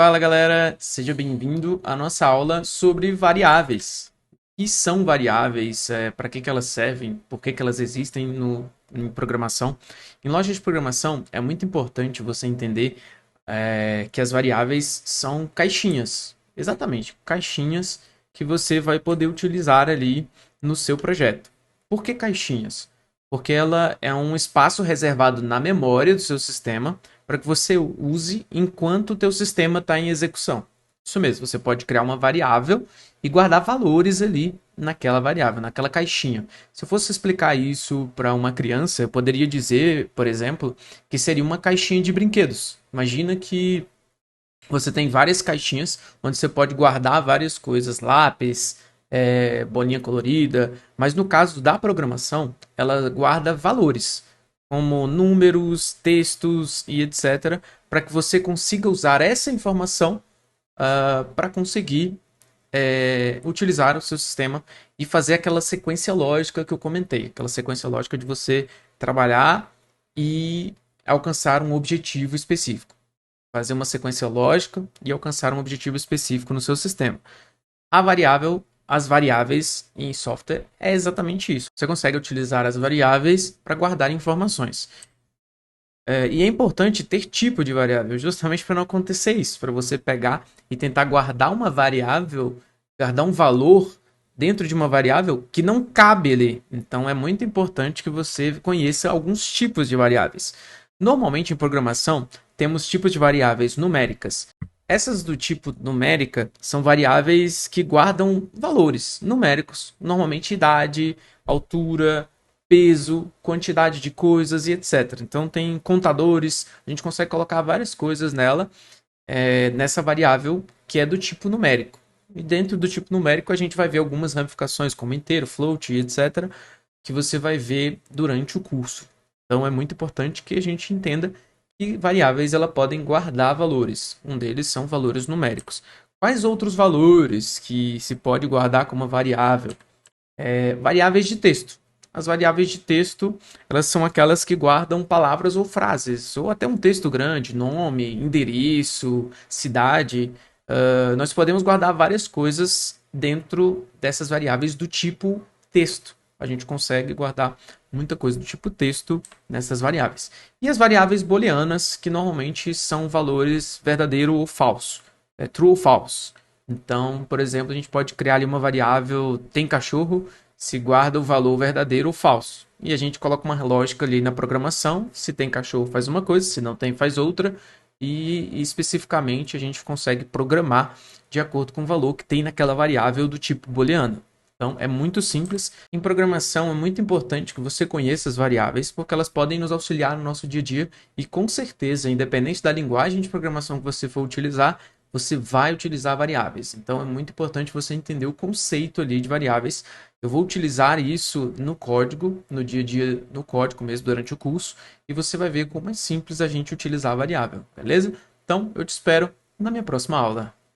Fala galera, seja bem-vindo à nossa aula sobre variáveis. O que são variáveis, para que elas servem, por que elas existem em programação. Em loja de programação é muito importante você entender que as variáveis são caixinhas. Exatamente, caixinhas que você vai poder utilizar ali no seu projeto. Por que caixinhas? Porque ela é um espaço reservado na memória do seu sistema para que você use enquanto o teu sistema está em execução. Isso mesmo, você pode criar uma variável e guardar valores ali naquela variável, naquela caixinha. Se eu fosse explicar isso para uma criança, eu poderia dizer, por exemplo, que seria uma caixinha de brinquedos. Imagina que você tem várias caixinhas onde você pode guardar várias coisas, lápis, bolinha colorida, mas no caso da programação, ela guarda valores, como números, textos e etc., para que você consiga usar essa informação para conseguir utilizar o seu sistema e fazer aquela sequência lógica que eu comentei, aquela sequência lógica de você trabalhar e alcançar um objetivo específico. Fazer uma sequência lógica e alcançar um objetivo específico no seu sistema. As variáveis em software é exatamente isso. Você consegue utilizar as variáveis para guardar informações. E é importante ter tipo de variável, justamente para não acontecer isso, para você pegar e tentar guardar uma variável, guardar um valor dentro de uma variável que não cabe ali. Então é muito importante que você conheça alguns tipos de variáveis. Normalmente em programação temos tipos de variáveis numéricas. Essas do tipo numérica são variáveis que guardam valores numéricos, normalmente idade, altura, peso, quantidade de coisas e etc. Então tem contadores, a gente consegue colocar várias coisas nela, nessa variável que é do tipo numérico. E dentro do tipo numérico a gente vai ver algumas ramificações como inteiro, float e etc. que você vai ver durante o curso. Então é muito importante que a gente entenda que variáveis ela podem guardar valores. Um deles são valores numéricos. Quais outros valores que se pode guardar como variável? Variáveis de texto. As variáveis de texto, elas são aquelas que guardam palavras ou frases, ou até um texto grande, nome, endereço, cidade. Nós podemos guardar várias coisas dentro dessas variáveis do tipo texto. A gente consegue guardar muita coisa do tipo texto nessas variáveis. E as variáveis booleanas, que normalmente são valores verdadeiro ou falso. True ou false. Então, por exemplo, a gente pode criar ali uma variável tem cachorro, se guarda o valor verdadeiro ou falso. E a gente coloca uma lógica ali na programação, se tem cachorro faz uma coisa, se não tem faz outra, e especificamente a gente consegue programar de acordo com o valor que tem naquela variável do tipo booleano. Então é muito simples. Em programação é muito importante que você conheça as variáveis, porque elas podem nos auxiliar no nosso dia a dia e com certeza, independente da linguagem de programação que você for utilizar, você vai utilizar variáveis. Então é muito importante você entender o conceito ali de variáveis. Eu vou utilizar isso no código, no dia a dia, no código mesmo, durante o curso, e você vai ver como é simples a gente utilizar a variável, beleza? Então eu te espero na minha próxima aula.